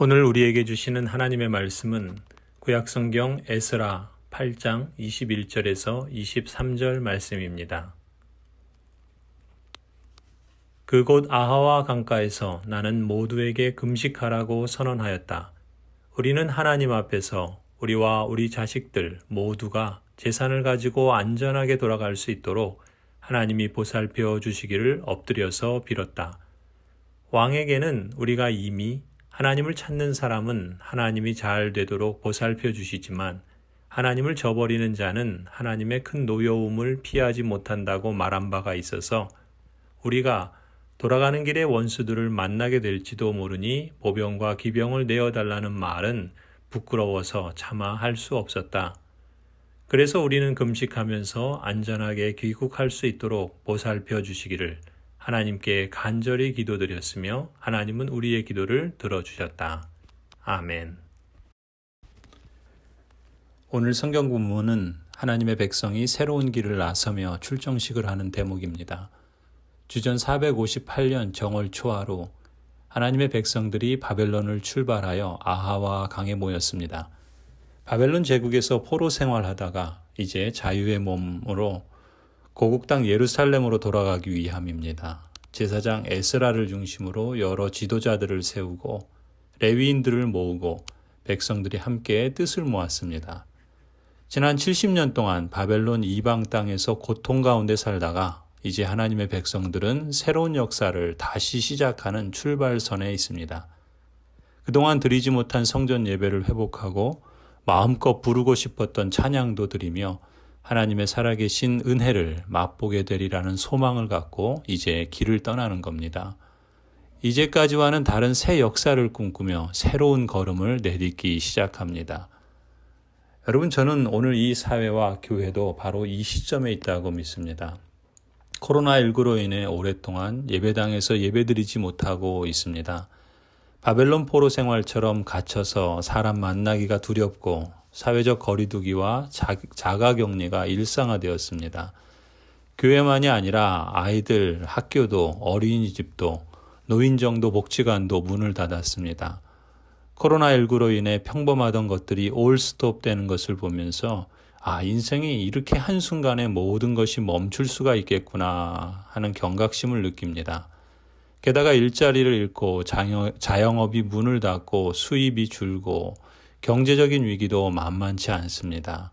오늘 우리에게 주시는 하나님의 말씀은 구약성경 에스라 8장 21절에서 23절 말씀입니다. 그곳 아하와 강가에서 나는 모두에게 금식하라고 선언하였다. 우리는 하나님 앞에서 우리와 우리 자식들 모두가 재산을 가지고 안전하게 돌아갈 수 있도록 하나님이 보살펴 주시기를 엎드려서 빌었다. 왕에게는 우리가 이미 하나님을 찾는 사람은 하나님이 잘 되도록 보살펴 주시지만 하나님을 저버리는 자는 하나님의 큰 노여움을 피하지 못한다고 말한 바가 있어서 우리가 돌아가는 길에 원수들을 만나게 될지도 모르니 보병과 기병을 내어달라는 말은 부끄러워서 차마 할 수 없었다. 그래서 우리는 금식하면서 안전하게 귀국할 수 있도록 보살펴 주시기를 하나님께 간절히 기도드렸으며 하나님은 우리의 기도를 들어주셨다. 아멘. 오늘 성경 본문은 하나님의 백성이 새로운 길을 나서며 출정식을 하는 대목입니다. 주전 458년 정월 초하루 하나님의 백성들이 바벨론을 출발하여 아하와 강에 모였습니다. 바벨론 제국에서 포로 생활하다가 이제 자유의 몸으로 고국 땅 예루살렘으로 돌아가기 위함입니다. 제사장 에스라를 중심으로 여러 지도자들을 세우고 레위인들을 모으고 백성들이 함께 뜻을 모았습니다. 지난 70년 동안 바벨론 이방 땅에서 고통 가운데 살다가 이제 하나님의 백성들은 새로운 역사를 다시 시작하는 출발선에 있습니다. 그동안 드리지 못한 성전 예배를 회복하고 마음껏 부르고 싶었던 찬양도 드리며 하나님의 살아계신 은혜를 맛보게 되리라는 소망을 갖고 이제 길을 떠나는 겁니다. 이제까지와는 다른 새 역사를 꿈꾸며 새로운 걸음을 내딛기 시작합니다. 여러분, 저는 오늘 이 사회와 교회도 바로 이 시점에 있다고 믿습니다. 코로나19로 인해 오랫동안 예배당에서 예배드리지 못하고 있습니다. 바벨론 포로 생활처럼 갇혀서 사람 만나기가 두렵고 사회적 거리두기와 자가격리가 일상화되었습니다. 교회만이 아니라 아이들, 학교도, 어린이집도, 노인정도, 복지관도 문을 닫았습니다. 코로나19로 인해 평범하던 것들이 올 스톱 되는 것을 보면서 인생이 이렇게 한순간에 모든 것이 멈출 수가 있겠구나 하는 경각심을 느낍니다. 게다가 일자리를 잃고 자영업이 문을 닫고 수입이 줄고 경제적인 위기도 만만치 않습니다.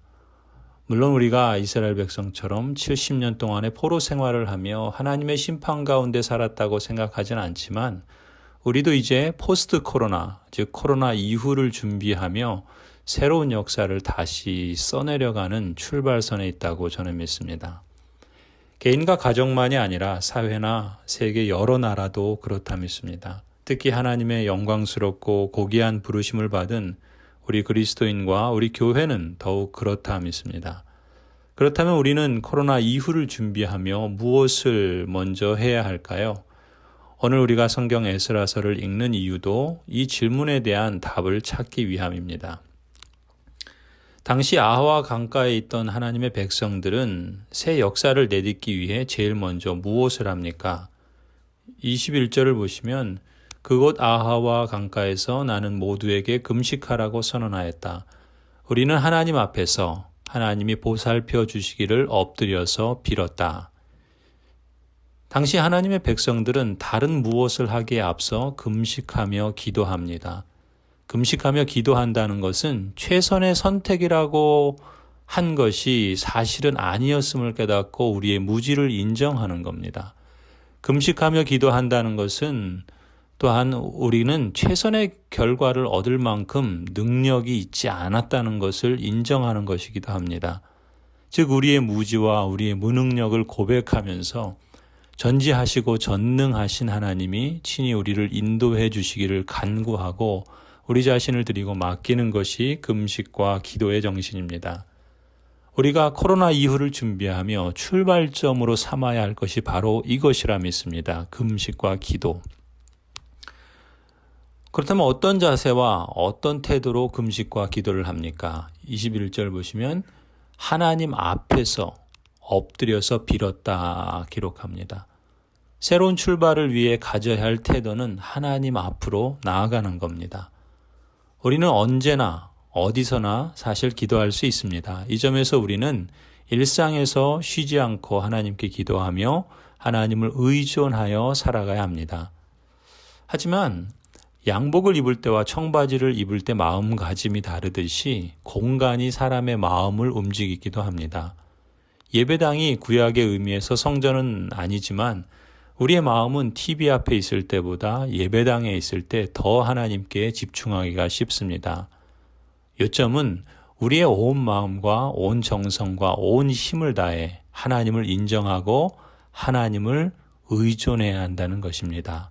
물론 우리가 이스라엘 백성처럼 70년 동안의 포로 생활을 하며 하나님의 심판 가운데 살았다고 생각하진 않지만 우리도 이제 포스트 코로나, 즉 코로나 이후를 준비하며 새로운 역사를 다시 써내려가는 출발선에 있다고 저는 믿습니다. 개인과 가정만이 아니라 사회나 세계 여러 나라도 그렇다 믿습니다. 특히 하나님의 영광스럽고 고귀한 부르심을 받은 우리 그리스도인과 우리 교회는 더욱 그렇다 믿습니다. 그렇다면 우리는 코로나 이후를 준비하며 무엇을 먼저 해야 할까요? 오늘 우리가 성경 에스라서를 읽는 이유도 이 질문에 대한 답을 찾기 위함입니다. 당시 아하와 강가에 있던 하나님의 백성들은 새 역사를 내딛기 위해 제일 먼저 무엇을 합니까? 21절을 보시면 그곳 아하와 강가에서 나는 모두에게 금식하라고 선언하였다. 우리는 하나님 앞에서 하나님이 보살펴 주시기를 엎드려서 빌었다. 당시 하나님의 백성들은 다른 무엇을 하기에 앞서 금식하며 기도합니다. 금식하며 기도한다는 것은 최선의 선택이라고 한 것이 사실은 아니었음을 깨닫고 우리의 무지를 인정하는 겁니다. 금식하며 기도한다는 것은 또한 우리는 최선의 결과를 얻을 만큼 능력이 있지 않았다는 것을 인정하는 것이기도 합니다. 즉 우리의 무지와 우리의 무능력을 고백하면서 전지하시고 전능하신 하나님이 친히 우리를 인도해 주시기를 간구하고 우리 자신을 드리고 맡기는 것이 금식과 기도의 정신입니다. 우리가 코로나 이후를 준비하며 출발점으로 삼아야 할 것이 바로 이것이라 믿습니다. 금식과 기도. 그렇다면 어떤 자세와 어떤 태도로 금식과 기도를 합니까? 21절 보시면 하나님 앞에서 엎드려서 빌었다 기록합니다. 새로운 출발을 위해 가져야 할 태도는 하나님 앞으로 나아가는 겁니다. 우리는 언제나 어디서나 사실 기도할 수 있습니다. 이 점에서 우리는 일상에서 쉬지 않고 하나님께 기도하며 하나님을 의존하여 살아가야 합니다. 하지만 양복을 입을 때와 청바지를 입을 때 마음가짐이 다르듯이 공간이 사람의 마음을 움직이기도 합니다. 예배당이 구약의 의미에서 성전은 아니지만 우리의 마음은 TV 앞에 있을 때보다 예배당에 있을 때 더 하나님께 집중하기가 쉽습니다. 요점은 우리의 온 마음과 온 정성과 온 힘을 다해 하나님을 인정하고 하나님을 의존해야 한다는 것입니다.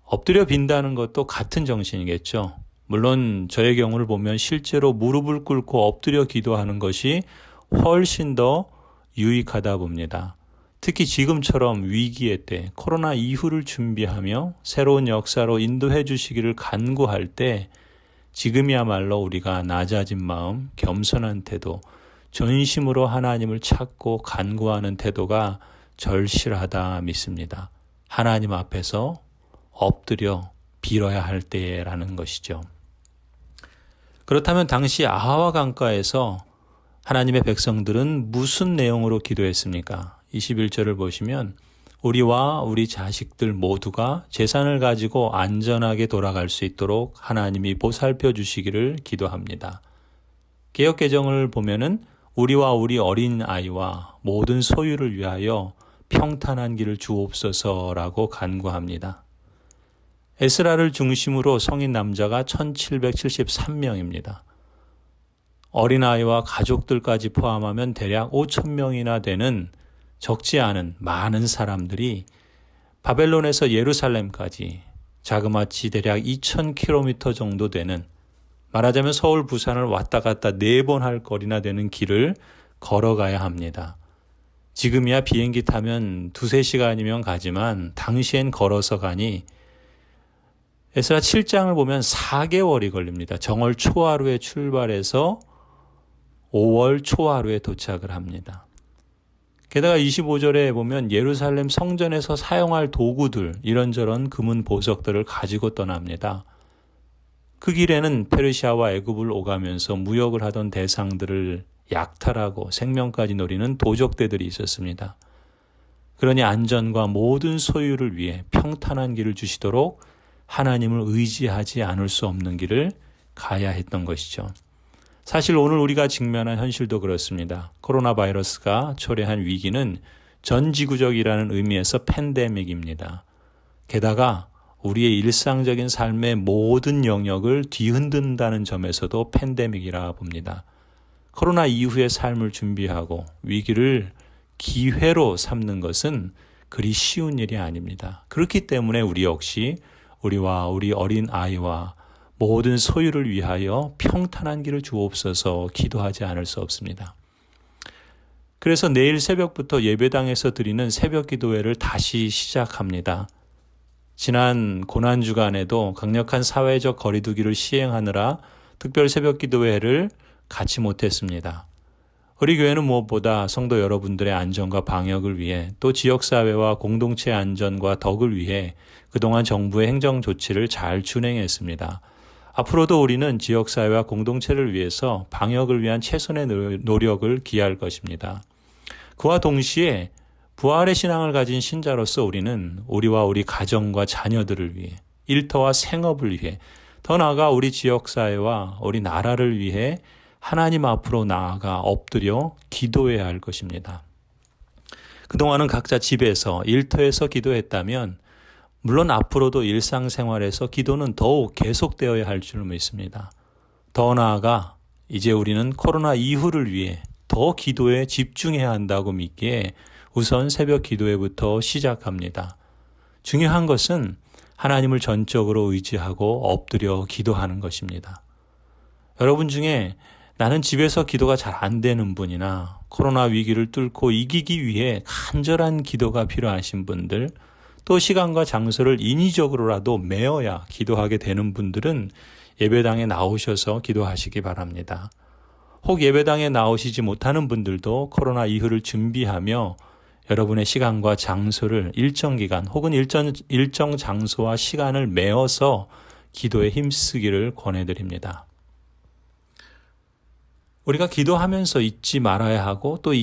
엎드려 빈다는 것도 같은 정신이겠죠. 물론 저의 경우를 보면 실제로 무릎을 꿇고 엎드려 기도하는 것이 훨씬 더 유익하다 봅니다. 특히 지금처럼 위기의 때 코로나 이후를 준비하며 새로운 역사로 인도해 주시기를 간구할 때 지금이야말로 우리가 낮아진 마음, 겸손한 태도, 전심으로 하나님을 찾고 간구하는 태도가 절실하다 믿습니다. 하나님 앞에서 엎드려 빌어야 할 때라는 것이죠. 그렇다면 당시 아하와 강가에서 하나님의 백성들은 무슨 내용으로 기도했습니까? 21절을 보시면 우리와 우리 자식들 모두가 재산을 가지고 안전하게 돌아갈 수 있도록 하나님이 보살펴 주시기를 기도합니다. 개역 개정을 보면은 우리와 우리 어린 아이와 모든 소유를 위하여 평탄한 길을 주옵소서라고 간구합니다. 에스라를 중심으로 성인 남자가 1773명입니다. 어린아이와 가족들까지 포함하면 대략 5,000명이나 되는 적지 않은 많은 사람들이 바벨론에서 예루살렘까지 자그마치 대략 2,000km 정도 되는, 말하자면 서울 부산을 왔다 갔다 4번 할 거리나 되는 길을 걸어가야 합니다. 지금이야 비행기 타면 2-3시간이면 가지만 당시엔 걸어서 가니 에스라 7장을 보면 4개월이 걸립니다. 정월 초하루에 출발해서 5월 초하루에 도착을 합니다. 게다가 25절에 보면 예루살렘 성전에서 사용할 도구들, 이런저런 금은 보석들을 가지고 떠납니다. 그 길에는 페르시아와 애굽을 오가면서 무역을 하던 대상들을 약탈하고 생명까지 노리는 도적대들이 있었습니다. 그러니 안전과 모든 소유를 위해 평탄한 길을 주시도록 하나님을 의지하지 않을 수 없는 길을 가야 했던 것이죠. 사실 오늘 우리가 직면한 현실도 그렇습니다. 코로나 바이러스가 초래한 위기는 전지구적이라는 의미에서 팬데믹입니다. 게다가 우리의 일상적인 삶의 모든 영역을 뒤흔든다는 점에서도 팬데믹이라 봅니다. 코로나 이후의 삶을 준비하고 위기를 기회로 삼는 것은 그리 쉬운 일이 아닙니다. 그렇기 때문에 우리 역시 우리와 우리 어린 아이와 모든 소유를 위하여 평탄한 길을 주옵소서 기도하지 않을 수 없습니다. 그래서 내일 새벽부터 예배당에서 드리는 새벽 기도회를 다시 시작합니다. 지난 고난주간에도 강력한 사회적 거리두기를 시행하느라 특별 새벽 기도회를 갖지 못했습니다. 우리 교회는 무엇보다 성도 여러분들의 안전과 방역을 위해 또 지역사회와 공동체 안전과 덕을 위해 그동안 정부의 행정 조치를 잘 준행했습니다. 앞으로도 우리는 지역사회와 공동체를 위해서 방역을 위한 최선의 노력을 기할 것입니다. 그와 동시에 부활의 신앙을 가진 신자로서 우리는 우리와 우리 가정과 자녀들을 위해, 일터와 생업을 위해, 더 나아가 우리 지역사회와 우리 나라를 위해 하나님 앞으로 나아가 엎드려 기도해야 할 것입니다. 그동안은 각자 집에서, 일터에서 기도했다면 물론 앞으로도 일상생활에서 기도는 더욱 계속되어야 할 줄 믿습니다. 더 나아가 이제 우리는 코로나 이후를 위해 더 기도에 집중해야 한다고 믿기에 우선 새벽 기도회부터 시작합니다. 중요한 것은 하나님을 전적으로 의지하고 엎드려 기도하는 것입니다. 여러분 중에 나는 집에서 기도가 잘 안 되는 분이나 코로나 위기를 뚫고 이기기 위해 간절한 기도가 필요하신 분들, 또 시간과 장소를 인위적으로라도 메어야 기도하게 되는 분들은 예배당에 나오셔서 기도하시기 바랍니다. 혹 예배당에 나오시지 못하는 분들도 코로나 이후를 준비하며 여러분의 시간과 장소를 일정 기간 혹은 일정 장소와 시간을 메어서 기도에 힘쓰기를 권해드립니다. 우리가 기도하면서 잊지 말아야 하고 또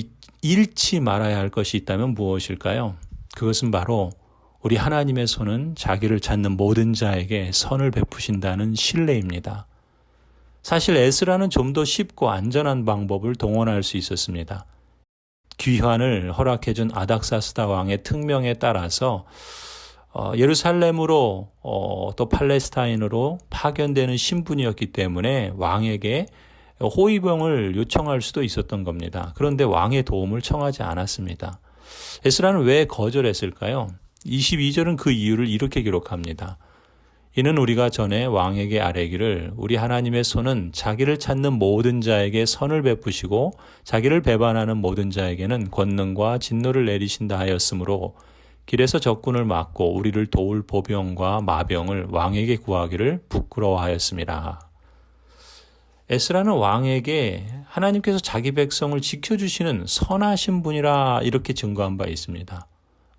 잃지 말아야 할 것이 있다면 무엇일까요? 그것은 바로 우리 하나님의 손은 자기를 찾는 모든 자에게 선을 베푸신다는 신뢰입니다. 사실 에스라는 좀 더 쉽고 안전한 방법을 동원할 수 있었습니다. 귀환을 허락해준 아닥사스다 왕의 특명에 따라서 예루살렘으로 또 팔레스타인으로 파견되는 신분이었기 때문에 왕에게 호위병을 요청할 수도 있었던 겁니다. 그런데 왕의 도움을 청하지 않았습니다. 에스라는 왜 거절했을까요? 22절은 그 이유를 이렇게 기록합니다. 이는 우리가 전에 왕에게 아뢰기를 우리 하나님의 손은 자기를 찾는 모든 자에게 선을 베푸시고 자기를 배반하는 모든 자에게는 권능과 진노를 내리신다 하였으므로 길에서 적군을 막고 우리를 도울 보병과 마병을 왕에게 구하기를 부끄러워하였습니다. 에스라는 왕에게 하나님께서 자기 백성을 지켜주시는 선하신 분이라 이렇게 증거한 바 있습니다.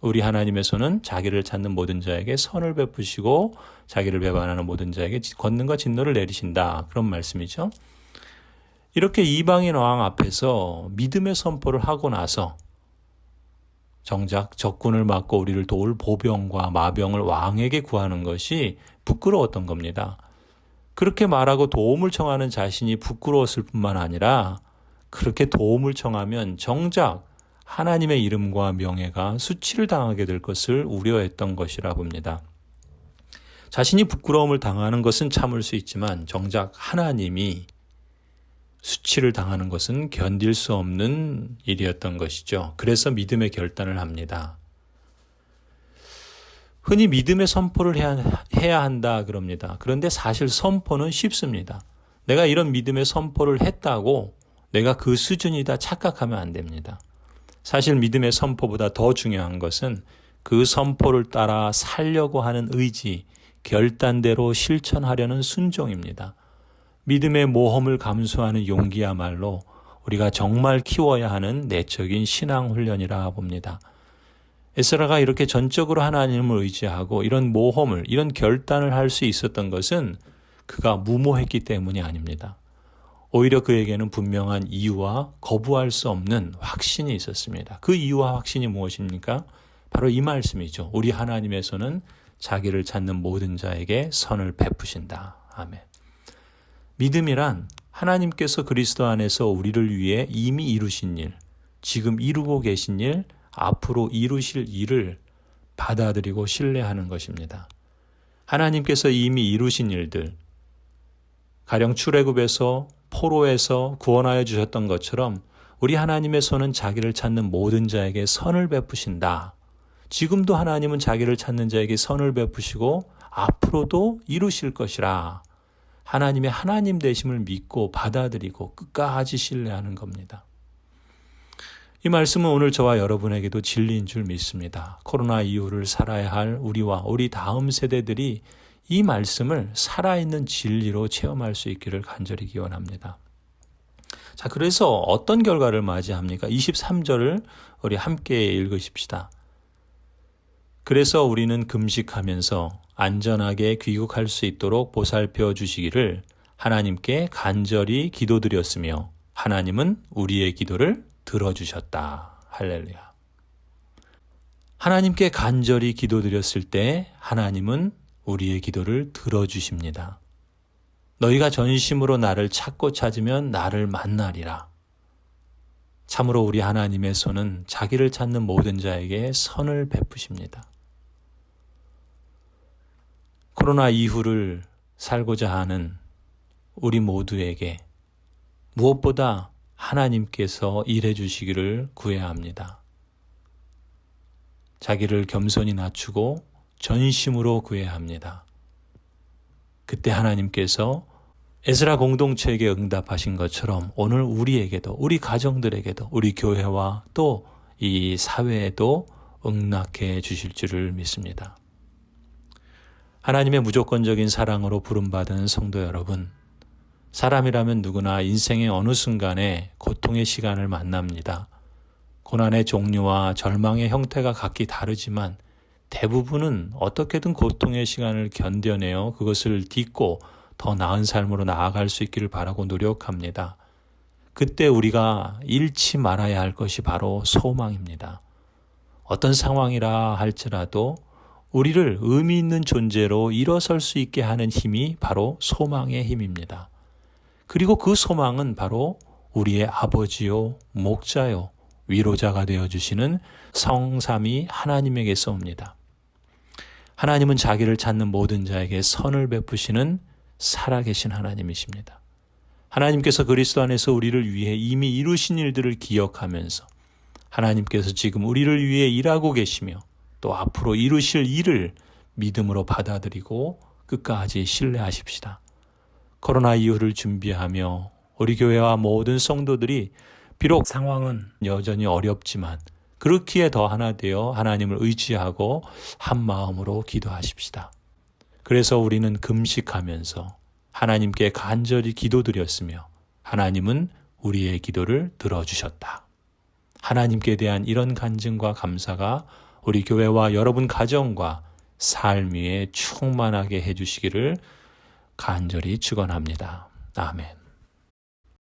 우리 하나님의 손은 자기를 찾는 모든 자에게 선을 베푸시고 자기를 배반하는 모든 자에게 권능과 진노를 내리신다. 그런 말씀이죠. 이렇게 이방인 왕 앞에서 믿음의 선포를 하고 나서 정작 적군을 막고 우리를 도울 보병과 마병을 왕에게 구하는 것이 부끄러웠던 겁니다. 그렇게 말하고 도움을 청하는 자신이 부끄러웠을 뿐만 아니라 그렇게 도움을 청하면 정작 하나님의 이름과 명예가 수치를 당하게 될 것을 우려했던 것이라 봅니다. 자신이 부끄러움을 당하는 것은 참을 수 있지만 정작 하나님이 수치를 당하는 것은 견딜 수 없는 일이었던 것이죠. 그래서 믿음의 결단을 합니다. 흔히 믿음의 선포를 해야 한다 그럽니다. 그런데 사실 선포는 쉽습니다. 내가 이런 믿음의 선포를 했다고 내가 그 수준이다 착각하면 안 됩니다. 사실 믿음의 선포보다 더 중요한 것은 그 선포를 따라 살려고 하는 의지, 결단대로 실천하려는 순종입니다. 믿음의 모험을 감수하는 용기야말로 우리가 정말 키워야 하는 내적인 신앙 훈련이라 봅니다. 에스라가 이렇게 전적으로 하나님을 의지하고 이런 모험을, 이런 결단을 할 수 있었던 것은 그가 무모했기 때문이 아닙니다. 오히려 그에게는 분명한 이유와 거부할 수 없는 확신이 있었습니다. 그 이유와 확신이 무엇입니까? 바로 이 말씀이죠. 우리 하나님의 손은 자기를 찾는 모든 자에게 선을 베푸신다. 아멘. 믿음이란 하나님께서 그리스도 안에서 우리를 위해 이미 이루신 일, 지금 이루고 계신 일, 앞으로 이루실 일을 받아들이고 신뢰하는 것입니다. 하나님께서 이미 이루신 일들, 가령 출애굽에서 포로에서 구원하여 주셨던 것처럼 우리 하나님의 손은 자기를 찾는 모든 자에게 선을 베푸신다. 지금도 하나님은 자기를 찾는 자에게 선을 베푸시고 앞으로도 이루실 것이라. 하나님의 하나님 되심을 믿고 받아들이고 끝까지 신뢰하는 겁니다. 이 말씀은 오늘 저와 여러분에게도 진리인 줄 믿습니다. 코로나 이후를 살아야 할 우리와 우리 다음 세대들이 이 말씀을 살아있는 진리로 체험할 수 있기를 간절히 기원합니다. 자, 그래서 어떤 결과를 맞이합니까? 23절을 우리 함께 읽으십시다. 그래서 우리는 금식하면서 안전하게 귀국할 수 있도록 보살펴 주시기를 하나님께 간절히 기도드렸으며 하나님은 우리의 기도를 들어주셨다. 할렐루야. 하나님께 간절히 기도드렸을 때 하나님은 우리의 기도를 들어주십니다. 너희가 전심으로 나를 찾고 찾으면 나를 만나리라. 참으로 우리 하나님의 손은 자기를 찾는 모든 자에게 선을 베푸십니다. 코로나 이후를 살고자 하는 우리 모두에게 무엇보다 하나님께서 일해 주시기를 구해야 합니다. 자기를 겸손히 낮추고 전심으로 구해야 합니다. 그때 하나님께서 에스라 공동체에게 응답하신 것처럼 오늘 우리에게도, 우리 가정들에게도, 우리 교회와 또 이 사회에도 응낙해 주실 줄을 믿습니다. 하나님의 무조건적인 사랑으로 부름받은 성도 여러분, 사람이라면 누구나 인생의 어느 순간에 고통의 시간을 만납니다. 고난의 종류와 절망의 형태가 각기 다르지만 대부분은 어떻게든 고통의 시간을 견뎌내어 그것을 딛고 더 나은 삶으로 나아갈 수 있기를 바라고 노력합니다. 그때 우리가 잃지 말아야 할 것이 바로 소망입니다. 어떤 상황이라 할지라도 우리를 의미 있는 존재로 일어설 수 있게 하는 힘이 바로 소망의 힘입니다. 그리고 그 소망은 바로 우리의 아버지요, 목자요, 위로자가 되어주시는 성삼위 하나님에게서 옵니다. 하나님은 자기를 찾는 모든 자에게 선을 베푸시는 살아계신 하나님이십니다. 하나님께서 그리스도 안에서 우리를 위해 이미 이루신 일들을 기억하면서 하나님께서 지금 우리를 위해 일하고 계시며 또 앞으로 이루실 일을 믿음으로 받아들이고 끝까지 신뢰하십시다. 코로나 이후를 준비하며 우리 교회와 모든 성도들이 비록 상황은 여전히 어렵지만 그렇기에 더 하나 되어 하나님을 의지하고 한 마음으로 기도하십시다. 그래서 우리는 금식하면서 하나님께 간절히 기도드렸으며 하나님은 우리의 기도를 들어주셨다. 하나님께 대한 이런 간증과 감사가 우리 교회와 여러분 가정과 삶 위에 충만하게 해주시기를 간절히 축원합니다. 아멘.